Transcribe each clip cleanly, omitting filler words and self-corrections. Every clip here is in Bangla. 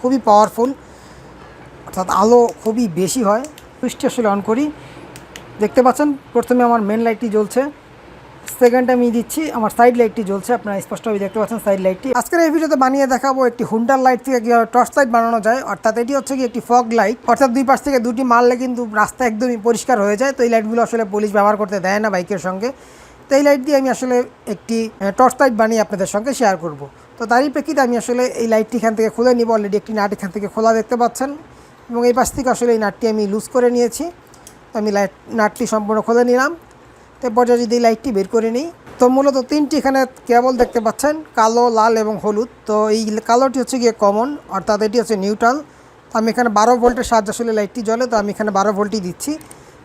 খুবই পাওয়ারফুল, অর্থাৎ আলো খুবই বেশি হয়। সুইচটি আসলে অন করি, দেখতে পাচ্ছেন প্রথমে আমার মেন লাইটটি জ্বলছে, সেকেন্ড আমি দিচ্ছি আমার সাইড লাইটটি জ্বলছে, আপনারা স্পষ্টভাবে দেখতে পাচ্ছেন সাইড লাইটটি। আজকের এই ভিডিওতে বানিয়ে দেখাবো একটি হুন্ডার লাইট থেকে কীভাবে টর্চ লাইট বানানো যায়, অর্থাৎ এটি হচ্ছে কি একটি ফগ লাইট, অর্থাৎ দুই পাশ থেকে দুটি মারলে কিন্তু রাস্তা একদমই পরিষ্কার হয়ে যায়। তো এই লাইটগুলো আসলে পুলিশ ব্যবহার করতে দেয় না বাইকের সঙ্গে। তো এই লাইট দিয়ে আমি আসলে একটি টর্চ লাইট বানিয়ে আপনাদের সঙ্গে শেয়ার করব। তো তারই প্রেক্ষিতে আমি আসলে এই লাইটটি এখান থেকে খুলে নিব। অলরেডি একটি নাট এখান থেকে খোলা দেখতে পাচ্ছেন, এবং এই পাশ থেকে আসলে এই নাটটি আমি লুজ করে নিয়েছি। তো আমি নাটটি সম্পূর্ণ খুলে নিলাম। তারপর যদি এই লাইটটি বের করে নিই, তো মূলত তিনটি এখানে কেবল দেখতে পাচ্ছেন, কালো, লাল এবং হলুদ। তো এই কালোটি হচ্ছে গিয়ে কমন, অর্থাৎ এটি হচ্ছে নিউট্রাল। তো আমি এখানে 12 ভোল্টের সাহায্যে আসলে লাইটটি জ্বলে, তো আমি এখানে 12 ভোল্টই দিচ্ছি।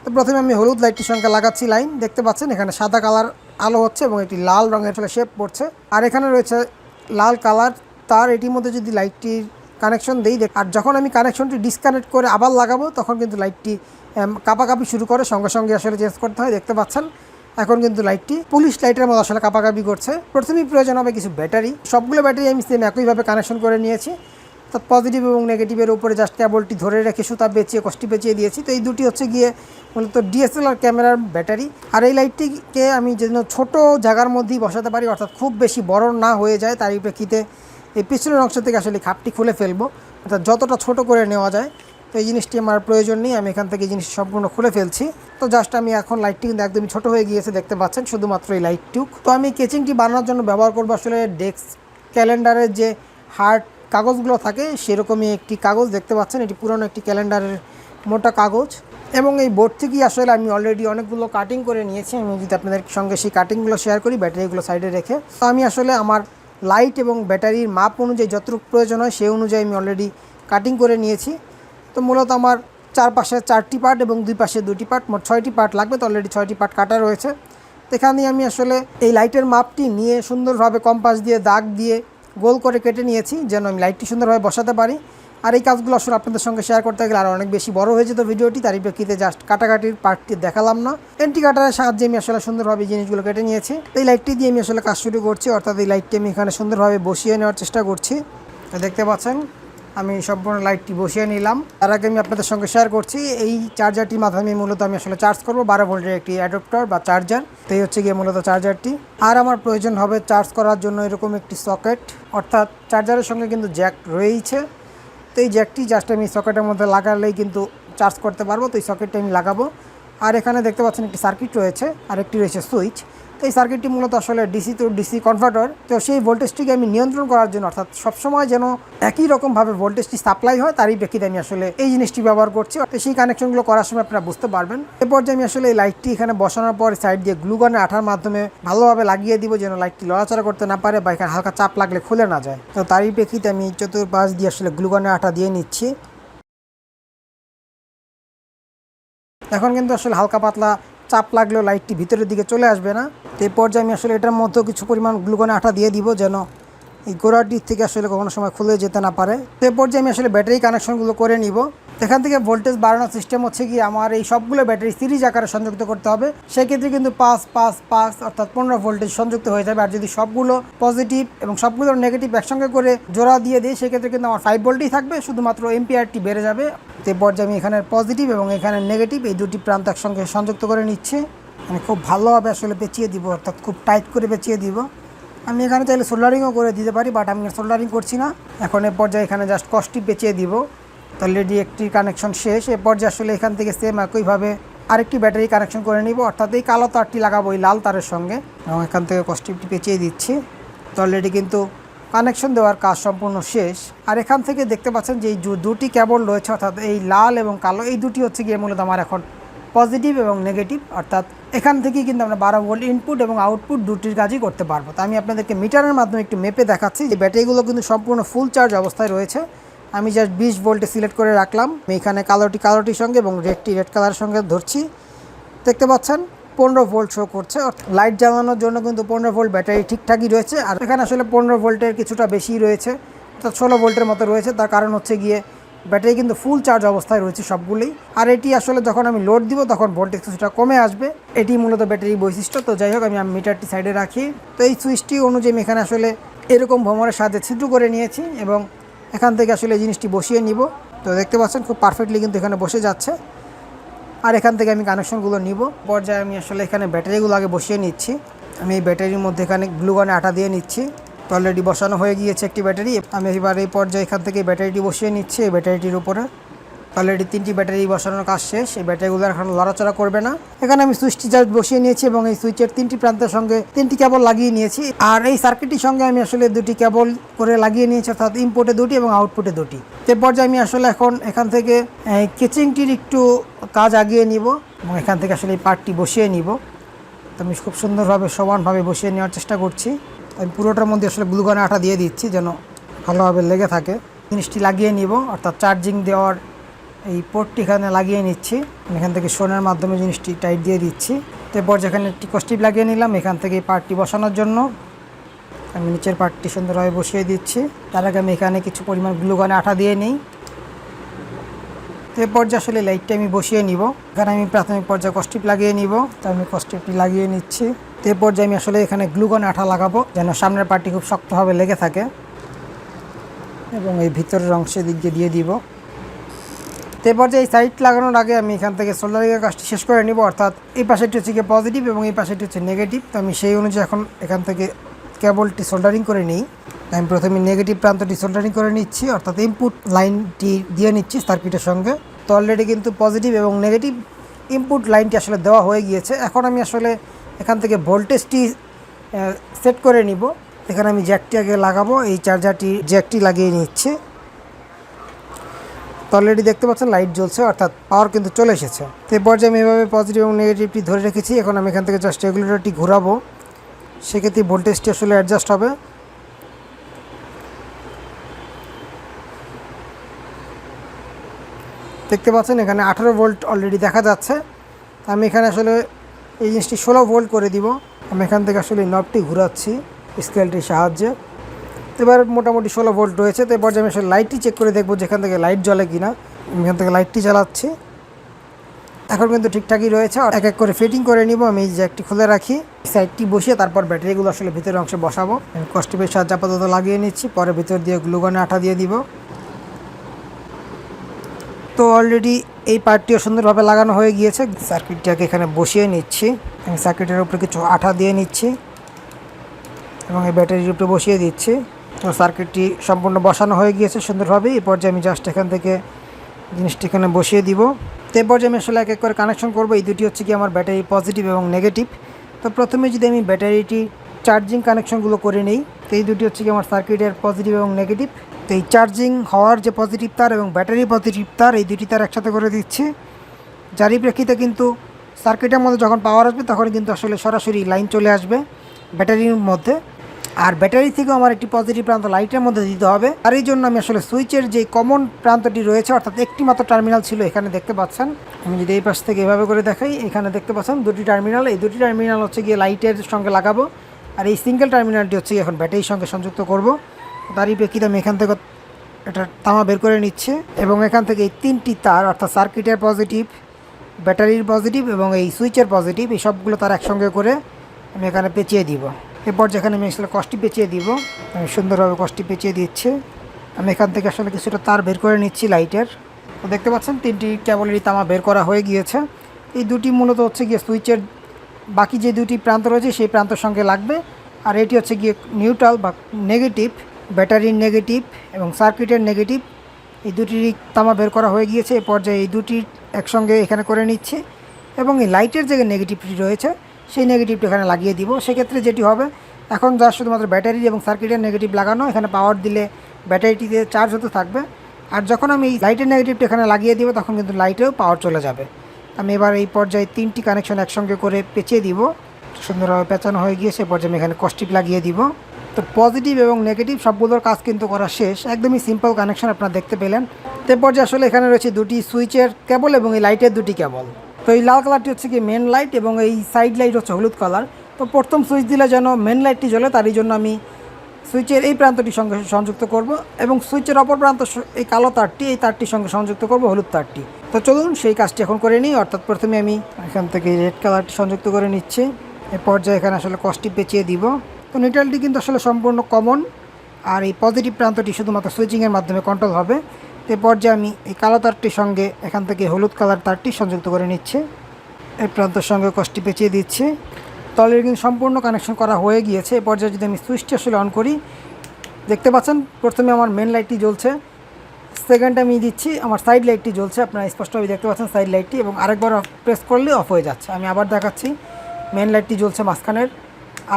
তো প্রথমে আমি হলুদ লাইটটির সঙ্গে লাগাচ্ছি লাইন, দেখতে পাচ্ছেন এখানে সাদা কালার আলো হচ্ছে এবং একটি লাল রঙের আসলে শেপ পড়ছে। আর এখানে রয়েছে লাল কালার তার, এটির মধ্যে যদি লাইটটির কানেকশন দিই, আর যখন আমি কানেকশনটি ডিসকানেক্ট করে আবার লাগাবো তখন কিন্তু লাইটটি কাঁপাকাঁপি শুরু করে, সঙ্গে সঙ্গে আসলে চেঞ্জ করতে হয়। দেখতে পাচ্ছেন এখন কিন্তু লাইটটি পুলিশ লাইটের মতো আসলে কাঁপাকাঁপি করছে। প্রথমেই প্রয়োজন হবে কিছু ব্যাটারি, সবগুলো ব্যাটারি আমি সেম একইভাবে কানেকশন করে নিয়েছি। তো পজিটিভ এবং নেগেটিভের উপরে জাস্ট কেবলটি ধরে রেখে সুতা পেঁচিয়ে কষ্টি পেঁচিয়ে দিয়েছি। তো এই দুটি হচ্ছে গিয়ে মূলত ডিএসএলআর ক্যামেরার ব্যাটারি। আর এই লাইটটিকে আমি যেন ছোট জায়গার মধ্যেই বসাতে পারি, অর্থাৎ খুব বেশি বড় না হয়ে যায়, তারই প্রেক্ষিতে এই পিছনের অংশ থেকে আসলে খাপটি খুলে ফেলবো, অর্থাৎ যতটা ছোট করে নেওয়া যায়। তো এই জিনিসটি আমার প্রয়োজন নেই, আমি এখান থেকে এই জিনিসটি সম্পূর্ণ খুলে ফেলছি। তো জাস্ট আমি এখন লাইটটি কিন্তু একদমই ছোটো হয়ে গিয়েছে, দেখতে পাচ্ছেন শুধুমাত্র এই লাইটটুক। তো আমি কেচিংটি বানানোর জন্য ব্যবহার করবো আসলে ডেস্ক ক্যালেন্ডারের যে হার্ড কাগজগুলো থাকে সেরকমই একটি কাগজ, দেখতে পাচ্ছেন এটি পুরনো একটি ক্যালেন্ডারের মোটা কাগজ। এবং এই বোর্ড থেকেই আসলে আমি অলরেডি অনেকগুলো কাটিং করে নিয়েছি। আমি যদি আপনাদের সঙ্গে সেই কাটিংগুলো শেয়ার করি ব্যাটারিগুলো সাইডে রেখে। তো আমি আসলে আমার লাইট এবং ব্যাটারির মাপ অনুযায়ী যতটুকু প্রয়োজন হয় সেই অনুযায়ী আমি অলরেডি কাটিং করে নিয়েছি। তো মূলত আমার চারপাশে 4টি পার্ট এবং দুই পাশে 2টি পার্ট, মোট 6টি পার্ট লাগবে। তো অলরেডি 6টি পার্ট কাটা রয়েছে। তো এখানে আমি আসলে এই লাইটের মাপটি নিয়ে সুন্দরভাবে কম্পাস দিয়ে দাগ দিয়ে গোল করে কেটে নিয়েছি, যেন আমি লাইটটি সুন্দরভাবে বসাতে পারি। আর এই কাজগুলো আসলে আপনাদের সঙ্গে শেয়ার করতে গেলে আরও অনেক বেশি বড় হয়ে যেত ভিডিওটি, তারই প্রেক্ষিতে জাস্ট কাটাকাটির পার্টটি দেখালাম না। এন্টি কাটারের সাহায্যে আমি আসলে সুন্দরভাবে জিনিসগুলো কেটে নিয়েছি। এই লাইটটি দিয়ে আমি আসলে কাজ শুরু করছি, অর্থাৎ এই লাইটটি আমি এখানে সুন্দরভাবে বসিয়ে নেওয়ার চেষ্টা করছি। দেখতে পাচ্ছেন আমি সম্পূর্ণ লাইটটি বসিয়ে নিলাম। তার আগে আমি আপনাদের সঙ্গে শেয়ার করছি এই চার্জারটির মাধ্যমে মূলত আমি আসলে চার্জ করব, 12 ভোল্টের একটি অ্যাডাপ্টার বা চার্জার। তো এই হচ্ছে গিয়ে মূলত চার্জারটি। আর আমার প্রয়োজন হবে চার্জ করার জন্য এরকম একটি সকেট, অর্থাৎ চার্জারের সঙ্গে কিন্তু জ্যাক রয়েছে। তো এই জ্যাকটি জাস্ট আমি সকেটের মধ্যে লাগালেই কিন্তু চার্জ করতে পারবো। তো এই সকেটটি আমি লাগাবো। আর এখানে দেখতে পাচ্ছেন একটি সার্কিট রয়েছে আর একটি রয়েছে সুইচ। তো এই সার্কিটটি মূলত আসলে ডিসি টু ডিসি কনভার্টার। তো সেই ভোল্টেজটিকে আমি নিয়ন্ত্রণ করার জন্য, অর্থাৎ সবসময় যেন একই রকমভাবে ভোল্টেজটি সাপ্লাই হয় তারই প্রেক্ষিতে আমি আসলে এই জিনিসটি ব্যবহার করছি। তো সেই কানেকশনগুলো করার সময় আপনারা বুঝতে পারবেন। এরপর যে আমি আসলে এই লাইটটি এখানে বসানোর পর সাইড দিয়ে গ্লুগনের আঠার মাধ্যমে ভালোভাবে লাগিয়ে দিব, যেন লাইটটি লড়াচড়া করতে না পারে বা এখানে হালকা চাপ লাগলে খুলে না যায়। তো তারই প্রেক্ষিতে আমি চতুর্পাশ দিয়ে আসলে গ্লুগনের আঠা দিয়ে নিচ্ছি। এখন কিন্তু আসলে হালকা পাতলা চাপ লাগলেও লাইটটি ভিতরের দিকে চলে আসবে না। তো এই পর্যায়ে আমি আসলে এটার মধ্যেও কিছু পরিমাণ গ্লুকনের আঠা দিয়ে দিব, যেন এই গোড়ার দিক থেকে আসলে কোনো সময় খুলে যেতে না পারে। তো এই পর্যায়ে আমি আসলে ব্যাটারি কানেকশনগুলো করে নিব। এখান থেকে ভোল্টেজ বাড়ানোর সিস্টেম হচ্ছে কি, আমার এই সবগুলো ব্যাটারি সিরিজ আকারে সংযুক্ত করতে হবে। সেক্ষেত্রে কিন্তু 5 অর্থাৎ 15 ভোল্টেজ সংযুক্ত হয়ে যাবে। আর যদি সবগুলো পজিটিভ এবং সবগুলো নেগেটিভ একসঙ্গে করে জোড়া দিয়ে দিই, সেক্ষেত্রে কিন্তু আমার 5 ভোল্টই থাকবে, শুধুমাত্র এম্পিয়ারটি বেড়ে যাবে। তো এই পর্যায়ে আমি এখানে পজিটিভ এবং এখানে নেগেটিভ এই দুটি প্রান্ত একসঙ্গে সংযুক্ত করে নিচ্ছি। আমি খুব ভালোভাবে আসলে পেঁচিয়ে দিব, অর্থাৎ খুব টাইট করে পেঁচিয়ে দিব। আমি এখানে চাইলে সোল্ডারিংও করে দিতে পারি, বাট আমি সোল্ডারিং করছি না। এখন এ পর্যায়ে এখানে জাস্ট কষ্টি পেঁচিয়ে দিব। তো অলরেডি একটি কানেকশন শেষ। এ পর্যায়ে আসলে এখান থেকে সেম একইভাবে আরেকটি ব্যাটারি কানেকশন করে নিব, অর্থাৎ এই কালো তারটি লাগাবো এই লাল তারের সঙ্গে, এবং এখান থেকে কষ্টিপটি পেঁচিয়ে দিচ্ছি। তো অলরেডি কিন্তু কানেকশন দেওয়ার কাজ সম্পূর্ণ শেষ। আর এখান থেকে দেখতে পাচ্ছেন যে এই দুটি কেবল রয়েছে, অর্থাৎ এই লাল এবং কালো, এই দুটি হচ্ছে গিয়ে মূলত আমার এখন পজিটিভ এবং নেগেটিভ, অর্থাৎ এখান থেকেই কিন্তু আমরা 12 ভোল্ট ইনপুট এবং আউটপুট দুটির কাজই করতে পারবো। তো আমি আপনাদেরকে মিটারের মাধ্যমে একটু মেপে দেখাচ্ছি যে ব্যাটারিগুলো কিন্তু সম্পূর্ণ ফুল চার্জ অবস্থায় রয়েছে। আমি জাস্ট 20 ভোল্টে সিলেক্ট করে রাখলাম। আমি এখানে কালোটির সঙ্গে এবং রেডটি রেড কালারের সঙ্গে ধরছি। দেখতে পাচ্ছেন 15 ভোল্ট শো করছে। লাইট জ্বালানোর জন্য কিন্তু 15 ভোল্ট ব্যাটারি ঠিকঠাকই রয়েছে। আর এখানে আসলে 15 ভোল্টের কিছুটা বেশি রয়েছে, অর্থাৎ 16 ভোল্টের মতো রয়েছে। তার কারণ হচ্ছে গিয়ে ব্যাটারি কিন্তু ফুল চার্জ অবস্থায় রয়েছে সবগুলোই। আর এটি আসলে যখন আমি লোড দিব তখন ভোল্টেজ কিছুটা কমে আসবে, এটি মূলত ব্যাটারির বৈশিষ্ট্য। তো যাই হোক, আমি মিটারটি সাইডে রাখি। তো এই সুইচটি অনুযায়ী আমি এখানে আসলে এরকম ভ্রমণের সাহায্যে ছিদ্র করে নিয়েছি এবং এখান থেকে আসলে এই জিনিসটি বসিয়ে নিব। তো দেখতে পাচ্ছেন খুব পারফেক্টলি কিন্তু এখানে বসে যাচ্ছে। আর এখান থেকে আমি কানেকশনগুলো নিব। পর্যায়ে আমি আসলে এখানে ব্যাটারিগুলো আগে বসিয়ে নিচ্ছি। আমি এই ব্যাটারির মধ্যে এখানে গ্লু গানে আটা দিয়ে নিচ্ছি। তো অলরেডি বসানো হয়ে গিয়েছে একটি ব্যাটারি। আমি এবার এই পর্যায়ে এখান থেকে ব্যাটারিটি বসিয়ে নিচ্ছি এই ব্যাটারিটির উপরে। অলরেডি 3টি ব্যাটারি বসানোর কাজ শেষ। এই ব্যাটারিগুলো এখন লড়াচড়া করবে না। এখানে আমি সুইচটি জাস্ট বসিয়ে নিয়েছি এবং এই সুইচের 3টি প্রান্তের সঙ্গে 3টি কেবল লাগিয়ে নিয়েছি। আর এই সার্কিটটির সঙ্গে আমি আসলে 2টি কেবল করে লাগিয়ে নিয়েছি, অর্থাৎ ইনপুটে 2টি এবং আউটপুটে 2টি। এরপর যে আমি আসলে এখন এখান থেকে কেচিংটির একটু কাজ আগিয়ে নিব এবং এখান থেকে আসলে এই পার্টটি বসিয়ে নিব। তো আমি খুব সুন্দরভাবে সমানভাবে বসিয়ে নেওয়ার চেষ্টা করছি। আমি পুরোটার মধ্যে আসলে গ্লুগানে আটা দিয়ে দিচ্ছি যেন ভালোভাবে লেগে থাকে। জিনিসটি লাগিয়ে নিব, অর্থাৎ চার্জিং দেওয়ার এই পোর্টটি এখানে লাগিয়ে নিচ্ছি। এখান থেকে শোনের মাধ্যমে জিনিসটি টাইট দিয়ে দিচ্ছি। এরপর যেখানে একটি কস্টিপ লাগিয়ে নিলাম, এখান থেকে এই পার্টটি বসানোর জন্য আমি নিচের পার্টটি সুন্দরভাবে বসিয়ে দিচ্ছি। তার আগে আমি এখানে কিছু পরিমাণ গ্লুগানে আটা দিয়ে নিই। এরপর যে আসলে লাইটটি আমি বসিয়ে নিব। এখানে আমি প্রাথমিক পর্যায়ে কস্টিপ লাগিয়ে নিব। তো আমি কস্টিপটি লাগিয়ে নিচ্ছি। এরপর যে আমি আসলে এখানে গ্লুগানে আঠা লাগাবো যেন সামনের পার্টটি খুব শক্তভাবে লেগে থাকে এবং এই ভিতরের অংশে দিক দিয়ে দিব। এরপর যে এই সাইড লাগানোর আগে আমি এখান থেকে সোল্ডারিংয়ের কাজটি শেষ করে নিব, অর্থাৎ এই পাশেটি হচ্ছে গিয়ে পজিটিভ এবং এই পাশেটি হচ্ছে নেগেটিভ। তো আমি সেই অনুযায়ী এখন এখান থেকে কেবলটি সোল্ডারিং করে নিই। আমি প্রথমে নেগেটিভ প্রান্তটি সোল্ডারিং করে নিচ্ছি, অর্থাৎ ইনপুট লাইনটি দিয়ে নিচ্ছি সার্কিটের সঙ্গে। তো অলরেডি কিন্তু পজিটিভ এবং নেগেটিভ ইনপুট লাইনটি আসলে দেওয়া হয়ে গিয়েছে। এখন আমি আসলে এখান থেকে ভোল্টেজটি সেট করে নিব। এখানে আমি জ্যাকটি আগে লাগাবো, এই চার্জারটি জ্যাকটি লাগিয়ে নিচ্ছি। তো অলরেডি দেখতে পাচ্ছেন লাইট জ্বলছে, অর্থাৎ পাওয়ার কিন্তু চলে এসেছে। তো এই পর্যায়ে আমি এভাবে পজিটিভ এবং নেগেটিভটি ধরে রেখেছি। এখন আমি এখান থেকে জাস্ট রেগুলেটরটি ঘোরাবো, সেক্ষেত্রে ভোল্টেজটি আসলে অ্যাডজাস্ট হবে। দেখতে পাচ্ছেন এখানে 18 ভোল্ট অলরেডি দেখা যাচ্ছে। আমি এখানে আসলে এই জিনিসটি 16 ভোল্ট করে দিব। আমি এখান থেকে আসলে নবটি ঘোরাচ্ছি স্কেলটির সাহায্যে। এবার মোটামুটি 16 ভোল্ট রয়েছে। তো এবার আমি আসলে লাইটটি চেক করে দেখবো যেখান থেকে লাইট জ্বলে কিনা। আমি এখান থেকে লাইটটি জ্বালাচ্ছি, এখন কিন্তু ঠিকঠাকই রয়েছে। এক এক করে ফিটিং করে নিব। আমি এই জ্যাকটি খুলে রাখি, সাইডটি বসিয়ে তারপর ব্যাটারিগুলো আসলে ভিতরের অংশে বসাবো। আমি কস্টিপের সাহায্যে আপাতত লাগিয়ে নিচ্ছি, পরে ভিতর দিয়ে গ্লুগানে আঠা দিয়ে দিব। তো অলরেডি এই পার্টটিও সুন্দরভাবে লাগানো হয়ে গিয়েছে। সার্কিটটাকে এখানে বসিয়ে নিচ্ছি। আমি সার্কিটের উপরে কিছু আঠা দিয়ে নিচ্ছি এবং এই ব্যাটারির উপরে বসিয়ে দিচ্ছি। তো সার্কিটটি সম্পূর্ণ বসানো হয়ে গিয়েছে সুন্দরভাবে। এই পর্যায়ে আমি জাস্ট এখান থেকে জিনিসটি এখানে বসিয়ে দিব। তো এই পর্যায়ে আমি আসলে এক এক করে কানেকশন করবো। এই দুটি হচ্ছে কি আমার ব্যাটারি পজিটিভ এবং নেগেটিভ। তো প্রথমে যদি আমি ব্যাটারিটি চার্জিং কানেকশনগুলো করে নিই, তো এই দুটি হচ্ছে কি আমার সার্কিটের পজিটিভ এবং নেগেটিভ। তো এই চার্জিং হওয়ার যে পজিটিভ তার এবং ব্যাটারি পজিটিভ তার, এই দুটি তার একসাথে করে দিচ্ছি। যারই প্রেক্ষিতে কিন্তু সার্কিটের মধ্যে যখন পাওয়ার আসবে তখন কিন্তু আসলে সরাসরি লাইন চলে আসবে ব্যাটারির মধ্যে। আর ব্যাটারি থেকেও আমার একটি পজিটিভ প্রান্ত লাইটের মধ্যে দিতে হবে। আর এই জন্য আমি আসলে সুইচের যে কমন প্রান্তটি রয়েছে, অর্থাৎ একটি মাত্র টার্মিনাল ছিল, এখানে দেখতে পাচ্ছেন। আমি যদি এই পাশ থেকে এভাবে করে দেখাই, এখানে দেখতে পাচ্ছেন দুটি টার্মিনাল। এই দুটি টার্মিনাল হচ্ছে গিয়ে লাইটের সঙ্গে লাগাবো, আর এই সিঙ্গেল টার্মিনালটি হচ্ছে এখন ব্যাটারির সঙ্গে সংযুক্ত করব। তারই প্রেক্ষিতে আমি এখান থেকে এটা তামা বের করে নিচ্ছে এবং এখান থেকে এই 3টি তার, অর্থাৎ সার্কিটের পজিটিভ, ব্যাটারির পজিটিভ এবং এই সুইচের পজিটিভ, এই সবগুলো তার একসঙ্গে করে আমি এখানে পেঁচিয়ে দিব। এরপর যেখানে আমি আসলে কস্টি পেঁচিয়ে দিব, আমি সুন্দরভাবে কস্টি পেঁচিয়ে দিচ্ছি। আমি এখান থেকে আসলে কিছুটা তার বের করে নিচ্ছি লাইটের। তো দেখতে পাচ্ছেন 3টি কেবলেরই তামা বের করা হয়ে গিয়েছে। এই দুটি মূলত হচ্ছে গিয়ে সুইচের বাকি যে দুটি প্রান্ত রয়েছে সেই প্রান্তের সঙ্গে লাগবে। আর এটি হচ্ছে গিয়ে নিউট্রাল বা নেগেটিভ, ব্যাটারির নেগেটিভ এবং সার্কিটের নেগেটিভ, এই দুটির তামা বের করা হয়ে গিয়েছে। এই পর্যায়ে এই দুটি একসঙ্গে এখানে করে নিচ্ছি এবং এই লাইটের যে নেগেটিভটি রয়েছে সেই নেগেটিভটি এখানে লাগিয়ে দিব। সেক্ষেত্রে যেটি হবে, এখন যা শুধুমাত্র ব্যাটারি এবং সার্কিটের নেগেটিভ লাগানো, এখানে পাওয়ার দিলে ব্যাটারিটিতে চার্জ হতে থাকবে। আর যখন আমি এই লাইটের নেগেটিভটি এখানে লাগিয়ে দিব তখন কিন্তু লাইটেও পাওয়ার চলে যাবে। আমি এবার এই পর্যায়ে 3টি কানেকশন একসঙ্গে করে পেঁচিয়ে দিব। সুন্দরভাবে পেঁচানো হয়ে গিয়েছে। পর্যায়ে আমি এখানে কস্টিপ লাগিয়ে দিব। তো পজিটিভ এবং নেগেটিভ সবগুলোর কাজ কিন্তু করা শেষ। একদমই সিম্পল কানেকশন আপনারা দেখতে পেলেন। এরপর যে আসলে এখানে রয়েছে দুটি সুইচের কেবল এবং এই লাইটের দুটি কেবল। তো এই লাল কালারটি হচ্ছে কি মেন লাইট এবং এই সাইড লাইট হচ্ছে হলুদ কালার। তো প্রথম সুইচ দিলে যেন মেন লাইটটি জ্বলে, তারই জন্য আমি সুইচের এই প্রান্তটির সঙ্গে সংযুক্ত করব এবং সুইচের অপর প্রান্ত এই কালো তারটি, এই তারটির সঙ্গে সংযুক্ত করব হলুদ তারটি। তো চলুন সেই কাজটি এখন করে নিই। অর্থাৎ প্রথমে আমি এখান থেকে রেড কালারটি সংযুক্ত করে নিচ্ছি। এ পর্যায়ে এখানে আসলে কস্টিপ পেঁচিয়ে দিব। তো নিউট্রালটি কিন্তু আসলে সম্পূর্ণ কমন, আর এই পজিটিভ প্রান্তটি শুধুমাত্র সুইচিংয়ের মাধ্যমে কন্ট্রোল হবে। তো পর্যায়ে আমি এই কালো তারটির সঙ্গে এখান থেকে হলুদ কালার তারটি সংযুক্ত করে নিচ্ছি। এই প্রান্তের সঙ্গে কষ্টি পেঁচিয়ে দিচ্ছি। তো অলরেডি কিন্তু সম্পূর্ণ কানেকশন করা হয়ে গিয়েছে। এই পর্যায়ে যদি আমি সুইচটি আসলে অন করি, দেখতে পাচ্ছেন প্রথমে আমার মেন লাইটটি জ্বলছে, সেকেন্ড আমি দিচ্ছি আমার সাইড লাইটটি জ্বলছে, আপনারা স্পষ্টভাবে দেখতে পাচ্ছেন সাইড লাইটটি, এবং আরেকবার প্রেস করলে অফ হয়ে যাচ্ছে। আমি আবার দেখাচ্ছি, মেন লাইটটি জ্বলছে মাঝখানের,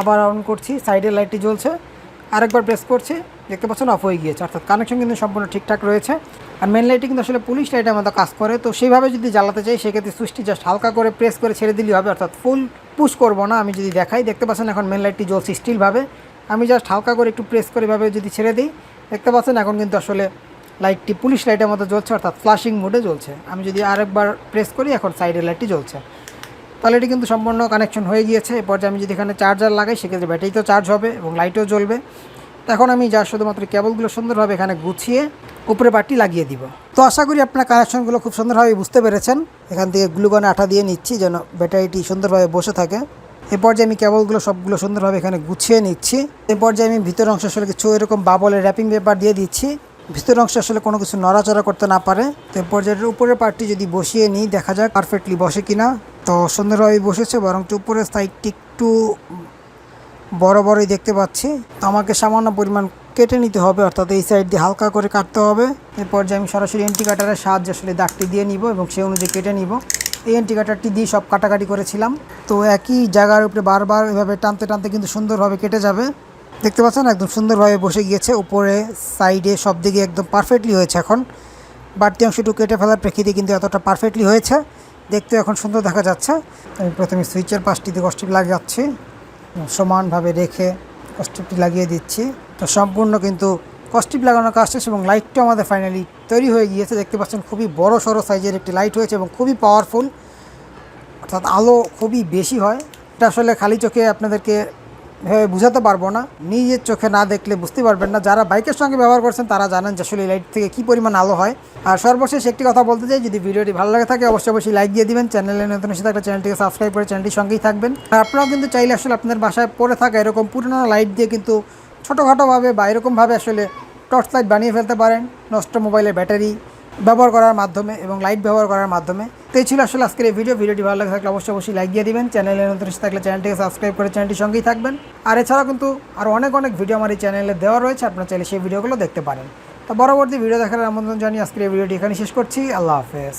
আবার অন করছি, সাইডের লাইটটি জ্বলছে, আরেকবার প্রেস করছি, দেখতে পাচ্ছেন অফ হয়ে গিয়েছে। অর্থাৎ কানেকশন কিন্তু সম্পূর্ণ ঠিকঠাক রয়েছে। আর মেন লাইটটি কিন্তু আসলে পুলিশ লাইটের মতো কাজ করে। তো সেইভাবে যদি জ্বালাতে চাই সেক্ষেত্রে সুইচটি জাস্ট হালকা করে প্রেস করে ছেড়ে দিলেই হবে, অর্থাৎ ফুল পুশ করব না। আমি যদি দেখাই, দেখতে পাচ্ছেন এখন মেন লাইটটি জ্বলছে স্টিলভাবে। আমি জাস্ট হালকা করে একটু প্রেস করে এভাবে যদি ছেড়ে দিই, দেখতে পাচ্ছেন এখন কিন্তু আসলে লাইটটি পুলিশ লাইটের মতো জ্বলছে, অর্থাৎ ফ্ল্যাশিং মোডে জ্বলছে। আমি যদি আরেকবার প্রেস করি, এখন সাইডের লাইটটি জ্বলছে। তাহলে এটি কিন্তু সম্পূর্ণ কানেকশন হয়ে গিয়েছে। এরপর যে আমি যদি এখানে চার্জার লাগাই, সেক্ষেত্রে ব্যাটারি তো চার্জ হবে এবং লাইটও জ্বলবে। এখন আমি যা শুধুমাত্র কেবলগুলো সুন্দরভাবে এখানে গুছিয়ে উপরে পার্টটি লাগিয়ে দিব। তো আশা করি আপনার কানেকশনগুলো খুব সুন্দরভাবে বুঝতে পেরেছেন। এখান থেকে গ্লুগনে আঠা দিয়ে নিচ্ছি যেন ব্যাটারিটি সুন্দরভাবে বসে থাকে। এরপর যে আমি কেবলগুলো সবগুলো সুন্দরভাবে এখানে গুছিয়ে নিচ্ছি। এরপর যে আমি ভিতর অংশ আসলে কিছু এরকম বাবলের র্যাপিং পেপার দিয়ে দিচ্ছি, ভিতর অংশ আসলে কোনো কিছু নড়াচড়া করতে না পারে। তো এরপর যে উপরের পার্টটি যদি বসিয়ে নিই, দেখা যাক পারফেক্টলি বসে কিনা। তো সুন্দরভাবে বসেছে, বরং উপরের সাইডটি একটু বড় বড়ই দেখতে পাচ্ছি। তো আমাকে সামান্য পরিমাণ কেটে নিতে হবে, অর্থাৎ এই সাইড দিয়ে হালকা করে কাটতে হবে। এরপর যে আমি সরাসরি এন্টি কাটারের সাহায্যে আসলে দাগটি দিয়ে নিব এবং সেই অনুযায়ী কেটে নিব। এই এন্টি কাটারটি দিয়ে সব কাটাকাটি করেছিলাম। তো একই জায়গার উপরে বারবার এভাবে টানতে টানতে কিন্তু সুন্দরভাবে কেটে যাবে। দেখতে পাচ্ছেন একদম সুন্দরভাবে বসে গিয়েছে, উপরে সাইডে সব দিকে একদম পারফেক্টলি হয়েছে। এখন বাড়তি অংশটুকু কেটে ফেলার প্রেক্ষিতে কিন্তু এতটা পারফেক্টলি হয়েছে, দেখতে এখন সুন্দর দেখা যাচ্ছে। আমি প্রথমে সুইচের পাশটিতে কষ্টিপ লাগাচ্ছি, সমানভাবে রেখে কষ্টিপটি লাগিয়ে দিচ্ছি। তো সম্পূর্ণ কিন্তু কষ্টিপ লাগানোর কাজ শেষ এবং লাইটটা আমাদের ফাইনালি তৈরি হয়ে গিয়েছে। দেখতে পাচ্ছেন খুবই বড় সড়ো সাইজের একটি লাইট হয়েছে এবং খুবই পাওয়ারফুল, অর্থাৎ আলো খুবই বেশি হয়। এটা আসলে খালি চোখে আপনাদেরকে ভেবে বোঝাতে পারবো না, নিজের চোখে না দেখলে বুঝতে পারবেন না। যারা বাইকের সঙ্গে ব্যবহার করছেন তারা জানেন যে আসলে এই লাইট থেকে কী পরিমাণ আলো হয়। আর সর্বশেষ একটি কথা বলতে চাই, যদি ভিডিওটি ভালো লাগে থাকে অবশ্যই লাইক দিয়ে দিবেন। চ্যানেলে নতুন এসে থাকলে চ্যানেলটিকে সাবস্ক্রাইব করে চ্যানেলটির সঙ্গেই থাকবেন। আর আপনারাও কিন্তু চাইলে আসলে আপনার বাসায় পড়ে থাকা এরকম পুরনো লাইট দিয়ে কিন্তু ছোটোখাটোভাবে বা এরকমভাবে আসলে টর্চ লাইট বানিয়ে ফেলতে পারেন, নষ্ট মোবাইলের ব্যাটারি ব্যবহার করার মাধ্যমে এবং লাইট ব্যবহার করার মাধ্যমে। তো এই ছিল আসলে আজকের এই ভিডিওটি ভালো লাগে থাকলে অবশ্যই লাইক দিয়ে দিবেন। চ্যানেলে নতুন এসে থাকলে চ্যানেলটিকে সাবস্ক্রাইব করে চ্যানেলটির সঙ্গেই থাকবেন। আর এছাড়াও কিন্তু আরও অনেক ভিডিও আমার এই চ্যানেলে দেওয়া রয়েছে, আপনারা চাইলে সেই ভিডিওগুলো দেখতে পারেন। তো পরবর্তী ভিডিও দেখার আমন্ত্রণ জানিয়ে আজকের এই ভিডিওটি এখানে শেষ করছি। আল্লাহ হাফেজ।